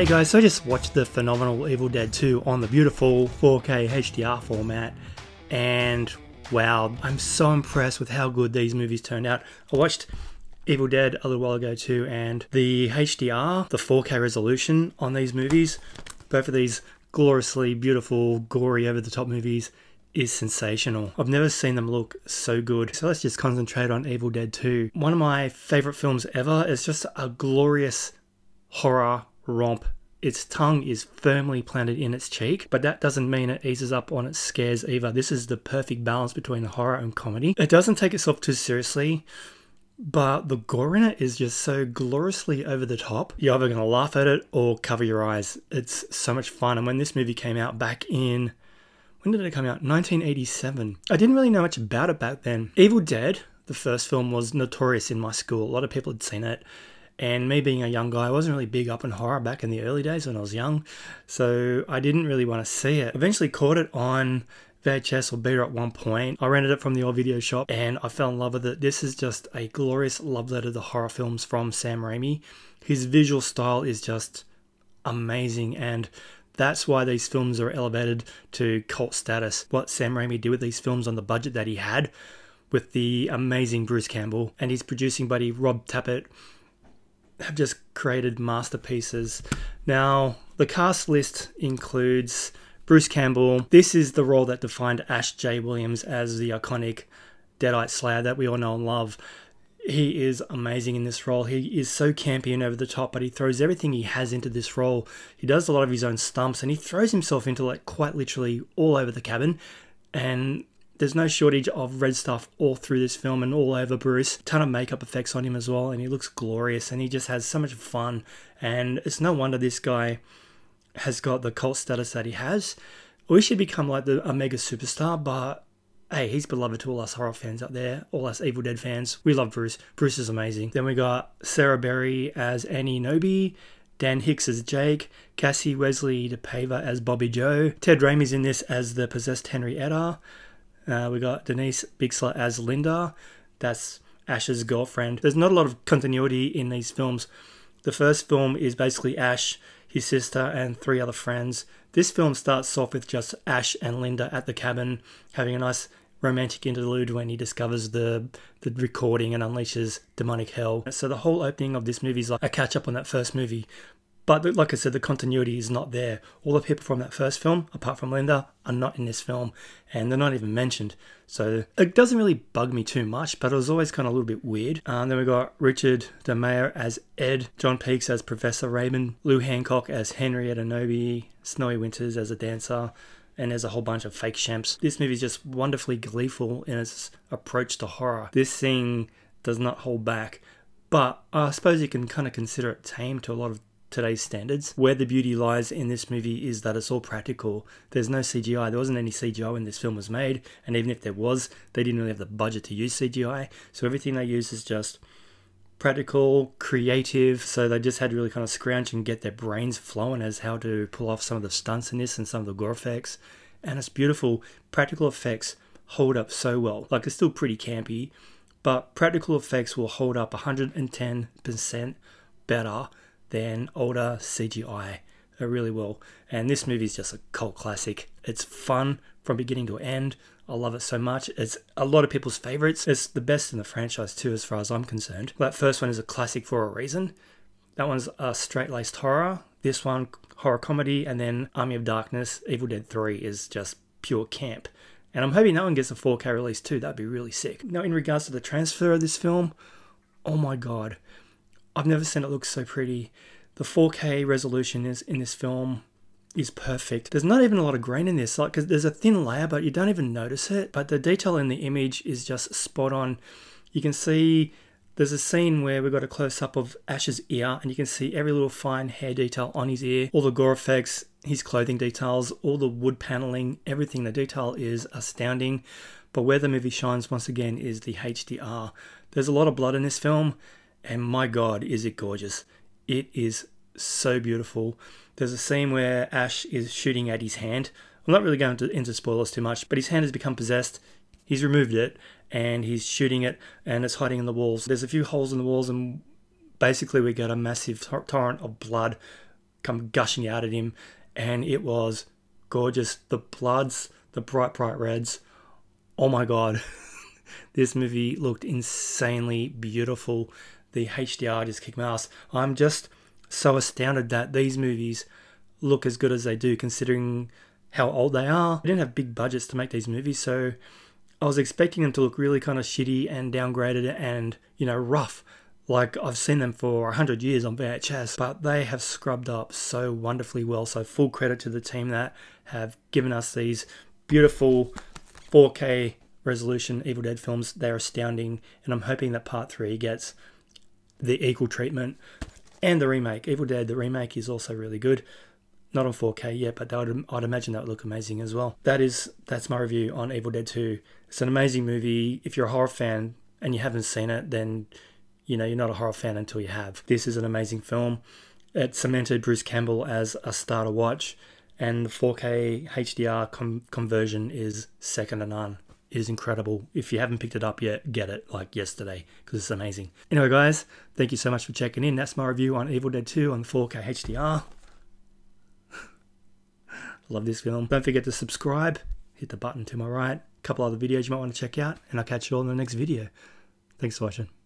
Hey guys, so I just watched the phenomenal Evil Dead 2 on the beautiful 4K HDR format, and wow, I'm so impressed with how good these movies turned out. I watched Evil Dead a little while ago too, and the HDR, the 4K resolution on these movies, both of these gloriously beautiful, gory, over-the-top movies, is sensational. I've never seen them look so good. So let's just concentrate on Evil Dead 2. One of my favorite films ever. It's just a glorious horror romp. Its tongue is firmly planted in its cheek, but that doesn't mean it eases up on its scares either. This is the perfect balance between horror and comedy. It doesn't take itself too seriously, but the gore in it is just so gloriously over the top. You're either going to laugh at it or cover your eyes. It's so much fun. And when this movie came out back in, when did it come out? 1987. I didn't really know much about it back then. Evil Dead, the first film, was notorious in my school. A lot of people had seen it. And me being a young guy, I wasn't really big up on horror back in the early days when I was young. So I didn't really want to see it. Eventually caught it on VHS or beta at one point. I rented it from the old video shop and I fell in love with it. This is just a glorious love letter to horror films from Sam Raimi. His visual style is just amazing, and that's why these films are elevated to cult status. What Sam Raimi did with these films on the budget that he had with the amazing Bruce Campbell and his producing buddy Rob Tappert have just created masterpieces. Now, the cast list includes Bruce Campbell. This is the role that defined Ash J. Williams as the iconic Deadite Slayer that we all know and love. He is amazing in this role. He is so campy and over the top, but he throws everything he has into this role. He does a lot of his own stunts, and he throws himself into, like, quite literally all over the cabin. And there's no shortage of red stuff all through this film and all over Bruce. A ton of makeup effects on him as well, and he looks glorious, and he just has so much fun. And it's no wonder this guy has got the cult status that he has. We should become like a mega superstar, but hey, he's beloved to all us horror fans out there, all us Evil Dead fans. We love Bruce. Bruce is amazing. Then we got Sarah Berry as Annie Nobi, Dan Hicks as Jake, Cassie Wesley DePava as Bobby Joe, Ted Raimi's in this as the possessed Henrietta. We got Denise Bixler as Linda. That's Ash's girlfriend. There's not a lot of continuity in these films. The first film is basically Ash, his sister, and 3 other friends. This film starts off with just Ash and Linda at the cabin, having a nice romantic interlude when he discovers the recording and unleashes demonic hell. So the whole opening of this movie is like a catch up on that first movie. But like I said, the continuity is not there. All the people from that first film, apart from Linda, are not in this film, and they're not even mentioned. So it doesn't really bug me too much, but it was always kind of a little bit weird. Then we got Richard DeMeyer as Ed, John Peaks as Professor Raymond, Lou Hancock as Henrietta Nobi, Snowy Winters as a dancer, and there's a whole bunch of fake champs. This movie is just wonderfully gleeful in its approach to horror. This thing does not hold back, but I suppose you can kind of consider it tame to a lot of today's standards. Where the beauty lies in this movie is that it's all practical. There's no CGI. There wasn't any CGI when this film was made, and even if there was, they didn't really have the budget to use CGI. So everything they use is just practical, creative. So they just had to really kind of scrounge and get their brains flowing as how to pull off some of the stunts in this and some of the gore effects. And it's beautiful. Practical effects hold up so well. Like, it's still pretty campy, but practical effects will hold up 110% better than older CGI. It really will. And this movie is just a cult classic. It's fun from beginning to end. I love it so much. It's a lot of people's favorites. It's the best in the franchise too, as far as I'm concerned. That first one is a classic for a reason. That one's a straight-laced horror. This one, horror comedy. And then Army of Darkness, Evil Dead 3 is just pure camp. And I'm hoping that one gets a 4K release too. That'd be really sick. Now, in regards to the transfer of this film, oh my God. I've never seen it look so pretty. The 4K resolution in this film is perfect. There's not even a lot of grain in this, like, because there's a thin layer, but you don't even notice it. But the detail in the image is just spot on. You can see there's a scene where we've got a close-up of Ash's ear, and you can see every little fine hair detail on his ear, all the gore effects, his clothing details, all the wood paneling, everything. The detail is astounding. But where the movie shines once again is the HDR. There's a lot of blood in this film, and my God, is it gorgeous. It is so beautiful. There's a scene where Ash is shooting at his hand. I'm not really going into spoilers too much, but his hand has become possessed. He's removed it, and he's shooting it, and it's hiding in the walls. There's a few holes in the walls, and basically we get a massive torrent of blood come gushing out at him, and it was gorgeous. The bloods, the bright reds. Oh my god. This movie looked insanely beautiful. The HDR just kicked my ass. I'm just so astounded that these movies look as good as they do, considering how old they are. They didn't have big budgets to make these movies, so I was expecting them to look really kind of shitty and downgraded and, you know, rough, like I've seen them for 100 years on VHS, but they have scrubbed up so wonderfully well. So full credit to the team that have given us these beautiful 4K resolution Evil Dead films. They're astounding, and I'm hoping that part 3 gets the equal treatment. And the remake, Evil Dead, the remake is also really good. Not on 4K yet, but I'd imagine that would look amazing as well. That's my review on Evil Dead 2. It's an amazing movie. If you're a horror fan and you haven't seen it, then you know you're not a horror fan until you have. This is an amazing film. It cemented Bruce Campbell as a star to watch, and the 4K HDR conversion is second to none. It is incredible. If you haven't picked it up yet, get it like yesterday, because it's amazing. Anyway guys, thank you so much for checking in. That's my review on Evil Dead 2 on 4K HDR. Love this film. Don't forget to subscribe. Hit the button to my right. A couple other videos you might want to check out, and I'll catch you all in the next video. Thanks for watching.